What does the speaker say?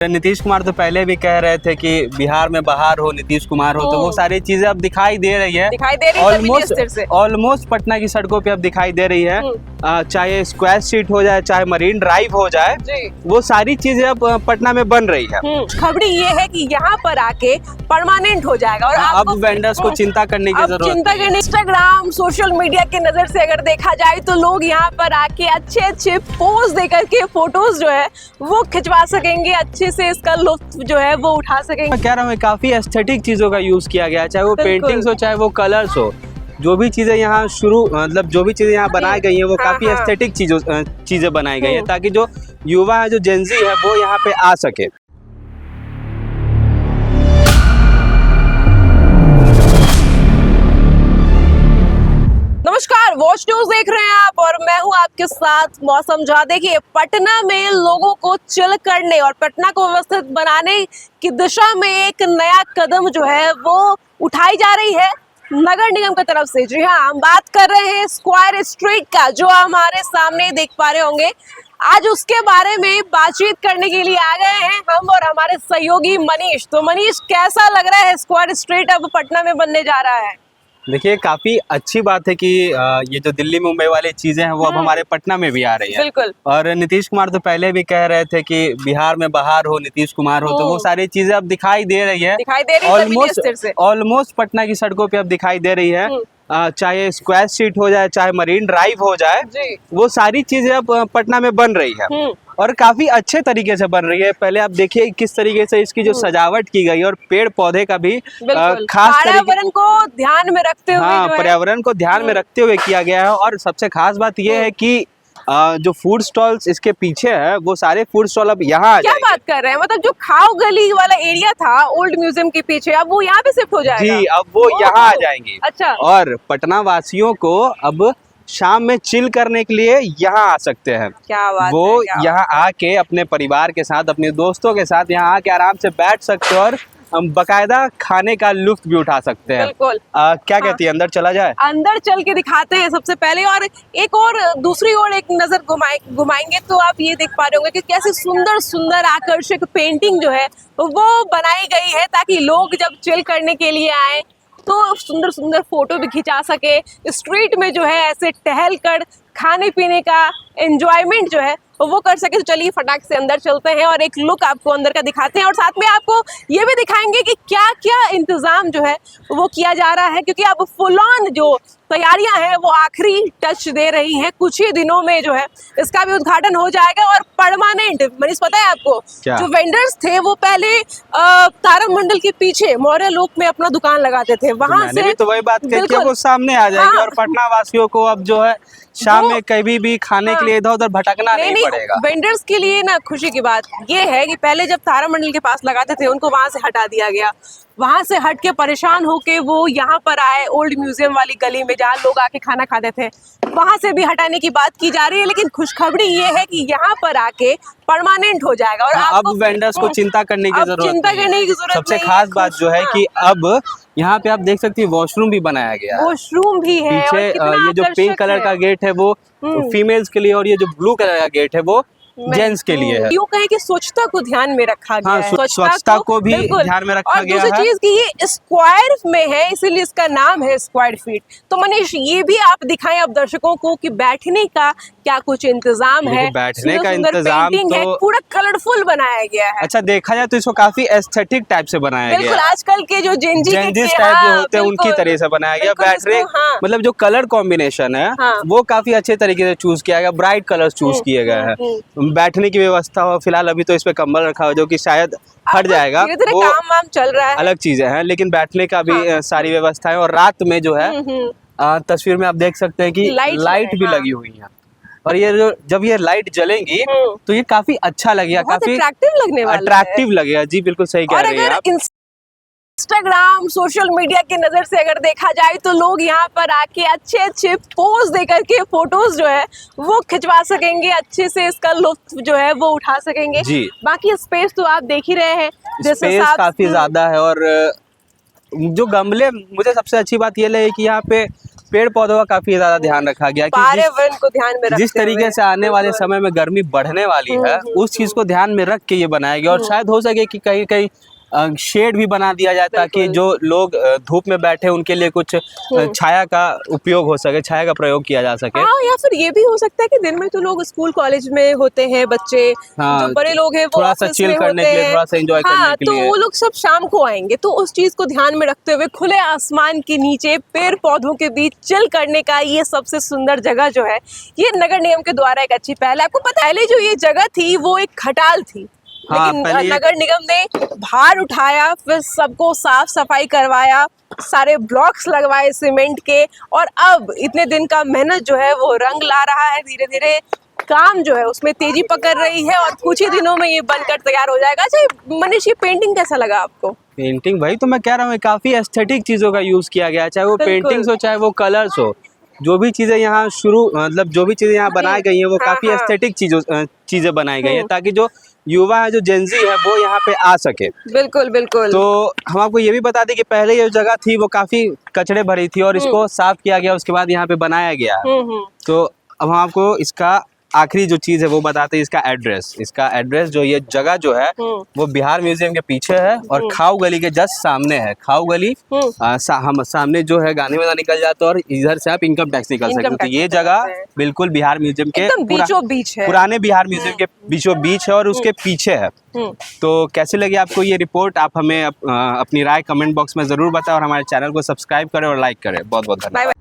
नीतीश कुमार तो पहले भी कह रहे थे कि बिहार में बहार हो, नीतीश कुमार हो, तो वो सारी चीजें अब दिखाई दे रही है। ऑलमोस्ट पटना की सड़कों पे अब दिखाई दे रही है। चाहे स्क्वायर स्ट्रीट हो जाए, चाहे मरीन ड्राइव हो जाए, वो सारी चीजें अब पटना में बन रही है। खबरी ये है कि यहाँ पर आके परमानेंट हो जाएगा और अब वेंडर्स को चिंता करने की जरूरत चिंता करने। इंस्टाग्राम सोशल मीडिया की नजर से अगर देखा जाए तो लोग यहाँ पर आके अच्छे अच्छे पोज दे करके फोटोज जो है वो खिंचवा सकेंगे, अच्छे से इसका लुत्फ जो है वो उठा सकेंगे। मैं कह रहा हूँ काफी एस्थेटिक चीजों का यूज किया गया है, चाहे वो पेंटिंग्स हो, चाहे वो कलर्स हो। जो भी चीजें यहाँ जो भी चीजें यहाँ बनाई गई हैं वो काफी एस्थेटिक चीजें बनाई गई हैं, ताकि जो युवा है, जो जेनजी है, वो यहाँ पे आ सके। नमस्कार, वॉच न्यूज देख रहे हैं आप और मैं हूं आपके साथ मौसम झा। देखिए, पटना में लोगों को चिल करने और पटना को व्यवस्थित बनाने की दिशा में एक नया कदम जो है वो उठाई जा रही है नगर निगम की तरफ से। जी हाँ, हम बात कर रहे हैं स्क्वायर स्ट्रीट का, जो हमारे सामने देख पा रहे होंगे। आज उसके बारे में बातचीत करने के लिए आ गए हैं हम और हमारे सहयोगी मनीष। तो मनीष, कैसा लग रहा है स्क्वायर स्ट्रीट अब पटना में बनने जा रहा है? देखिए, काफी अच्छी बात है कि ये जो दिल्ली मुंबई वाली चीजें हैं वो अब हमारे पटना में भी आ रही है। बिल्कुल। और नीतीश कुमार तो पहले भी कह रहे थे कि बिहार में बहार हो, नीतीश कुमार हो, तो वो सारी चीजें अब दिखाई दे रही है। ऑलमोस्ट पटना की सड़कों पे अब दिखाई दे रही है। चाहे स्क्वायर स्ट्रीट हो जाए, चाहे मरीन ड्राइव हो जाए, वो सारी चीजें अब पटना में बन रही है और काफी अच्छे तरीके से बन रही है। पहले आप देखिए किस तरीके से इसकी जो सजावट की गई है और पेड़ पौधे का भी खास पर्यावरण को ध्यान में रखते हुए पर्यावरण को ध्यान में रखते हुए किया गया है। और सबसे खास बात यह है कि जो फूड स्टॉल्स इसके पीछे है, वो सारे फूड स्टॉल अब यहाँ आ जाएंगे। क्या बात कर रहे हैं? मतलब जो खाओ गली वाला एरिया था ओल्ड म्यूजियम के पीछे, अब वो यहाँ पे शिफ्ट हो जाएगा। जी, अब वो यहाँ आ जाएंगे। अच्छा। और पटना वासियों को अब शाम में चिल करने के लिए यहाँ आ सकते हैं। क्या बात वो है, यहाँ आके अपने परिवार के साथ, अपने दोस्तों के साथ यहाँ आके आराम से बैठ सकते हैं और हम बकायदा खाने का लुत्फ भी उठा सकते हैं। बिल्कुल। क्या कहती है, अंदर चला जाए? अंदर चल के दिखाते हैं सबसे पहले, और एक और दूसरी ओर एक नजर घुमाएंगे तो आप ये देख पा रहे होंगे कि कैसे सुंदर सुंदर आकर्षक पेंटिंग जो है वो बनाई गई है, ताकि लोग जब चिल करने के लिए आए तो सुंदर सुंदर फोटो भी खिंचा सके। स्ट्रीट में जो है ऐसे टहल कर खाने पीने का एंजॉयमेंट जो है वो कर सके। तो चलिए फटाक से अंदर चलते हैं और एक लुक आपको अंदर का दिखाते हैं, और साथ में आपको ये भी दिखाएंगे कि क्या क्या इंतजाम जो है वो किया जा रहा है, क्योंकि अब फुल ऑन जो तैयारियां हैं वो आखिरी टच दे रही हैं। कुछ ही दिनों में जो है इसका भी उद्घाटन हो जाएगा और परमानेंट। मनीष, पता है आपको, जो वेंडर्स थे वो पहले तारामंडल के पीछे मौर्य लोक में अपना दुकान लगाते थे, वहां से तो वही बात कही कि वो सामने आ जाएंगे। और पटना वासियों को अब जो है शाम में कभी भी खाने के लिए इधर उधर भटकना नहीं पड़ेगा। वेंडर्स के लिए ना खुशी की बात ये है कि पहले जब तारामंडल के पास लगाते थे उनको वहां से हटा दिया गया। वहां से हट के परेशान होके वो यहाँ पर आए ओल्ड म्यूजियम वाली गली में, जहाँ लोग आके खाना खाते थे, वहां से भी हटाने की बात की जा रही है। लेकिन खुशखबरी ये है कि यहाँ पर आके परमानेंट हो जाएगा और अब वेंडर्स को चिंता करने की जरूरत सबसे खास बात जो है कि अब यहाँ पे आप देख सकती है वॉशरूम भी बनाया गया है। वॉशरूम भी है। पीछे ये जो पिंक कलर का गेट है वो फीमेल्स के लिए और ये जो ब्लू कलर का गेट है वो जेंट्स के लिए है। यूँ कहें कि स्वच्छता को ध्यान में रखा गया है। स्वच्छता को भी ध्यान में रखा गया है। और दूसरी चीज कि ये स्क्वायर में है, इसीलिए इसका नाम है स्क्वायर फीट। तो मनीष, ये भी आप दिखाएं अब दर्शकों को कि बैठने का क्या कुछ इंतजाम है। बैठने का इंतजाम तो पूरा कलरफुल बनाया गया है। अच्छा, देखा जाए तो इसको काफी एस्थेटिक टाइप से बनाया गया है। बिल्कुल, आजकल के जो जेंजी टाइप जो होते हैं उनकी तरह से बनाया गया। बैठने मतलब जो कलर कॉम्बिनेशन है वो काफी अच्छे तरीके से चूज किया गया। ब्राइट कलर चूज किए गए हैं। बैठने की व्यवस्था हो, फिलहाल अभी तो इस पे कंबल रखा हुआ जो कि शायद हट जाएगा, वो काम चल रहा है, अलग चीजें हैं। लेकिन बैठने का भी सारी व्यवस्था है। और रात में जो है तस्वीर में आप देख सकते हैं कि लाइट भी लगी हुई है। और ये जब ये लाइट जलेंगी तो ये काफी अच्छा लगेगा, काफी अट्रैक्टिव लगेगा। जी बिल्कुल सही कह रहे हैं आप। इंस्टाग्राम सोशल मीडिया की नजर से अगर देखा जाए तो लोग यहाँ पर आके अच्छे अच्छे पोज दे करके फोटोज जो है वो खिंचवा सकेंगे, अच्छे से इसका लुत्फ जो है वो उठा सकेंगे। जी। बाकी स्पेस तो आप देख ही रहे हैं, स्पेस काफी ज्यादा है। और जो गमले, मुझे सबसे अच्छी बात ये लगी कि यहाँ पे पेड़ पौधों का काफी ज्यादा ध्यान रखा गया है कि पर्यावरण को ध्यान में रखते जिस तरीके से आने वाले समय में गर्मी बढ़ने वाली है उस चीज को ध्यान में रख के ये बनाया गया। और शायद हो सके कि कहीं कहीं शेड भी बना दिया जाए ताकि जो लोग धूप में बैठे उनके लिए कुछ छाया का उपयोग हो सके, छाया का प्रयोग किया जा सके। हाँ, या फिर ये भी हो सकता है कि दिन में तो लोग स्कूल कॉलेज में होते हैं बच्चे, हाँ, जो बड़े लोग हैं वो थोड़ा सा ऑफिस चिल में करने होते के लिए, हैं। थोड़ा सा एंजॉय हाँ, करने के तो लिए वो लोग सब शाम को आएंगे, तो उस चीज को ध्यान में रखते हुए खुले आसमान के नीचे पेड़ पौधों के बीच चिल करने का ये सबसे सुंदर जगह जो है, ये नगर निगम के द्वारा एक अच्छी पहल है। आपको पता है, पहले जो ये जगह थी वो एक खटाल थी, हाँ, लेकिन नगर निगम ने भार उठाया, फिर सबको साफ सफाई करवाया, सारे ब्लॉक्स लगवाए सीमेंट के, और अब इतने दिन का मेहनत जो है वो रंग ला रहा है। धीरे धीरे काम जो है उसमें तेजी पकड़ रही है और कुछ ही दिनों में ये बनकर तैयार हो जाएगा। अच्छा मनीष, ये पेंटिंग कैसा लगा आपको? पेंटिंग भाई तो मैं कह रहा हूँ काफी एस्थेटिक चीजों का यूज किया गया है, चाहे वो पेंटिंग्स हो चाहे वो कलर्स हो। जो भी चीजें यहाँ मतलब जो भी चीजें यहाँ बनाई गई हैं वो काफी एस्थेटिक चीजें बनाई गई हैं ताकि जो युवा है, जो जेनजी है, वो यहाँ पे आ सके। बिल्कुल बिल्कुल। तो हम आपको ये भी बता दें कि पहले ये जगह थी वो काफी कचड़े भरी थी और इसको साफ किया गया, उसके बाद यहाँ पे बनाया गया। तो अब हम आपको इसका आखिरी जो चीज है वो बताते हैं, इसका एड्रेस जो ये जगह जो है वो बिहार म्यूजियम के पीछे है और खाऊ गली के जस्ट सामने है। खाऊ गली हम सामने जो है गांधी मैदान निकल जाता है और इधर से आप इनकम टैक्स निकल सकते हैं। तो ये जगह बिल्कुल बिहार म्यूजियम के बीचों बीच है, पुराने बिहार म्यूजियम के बीचों बीच है और उसके पीछे है। तो कैसी लगी आपको ये रिपोर्ट? आप हमें अपनी राय कमेंट बॉक्स में जरूर बताएं और हमारे चैनल को सब्सक्राइब करें और लाइक करें। बहुत बहुत धन्यवाद।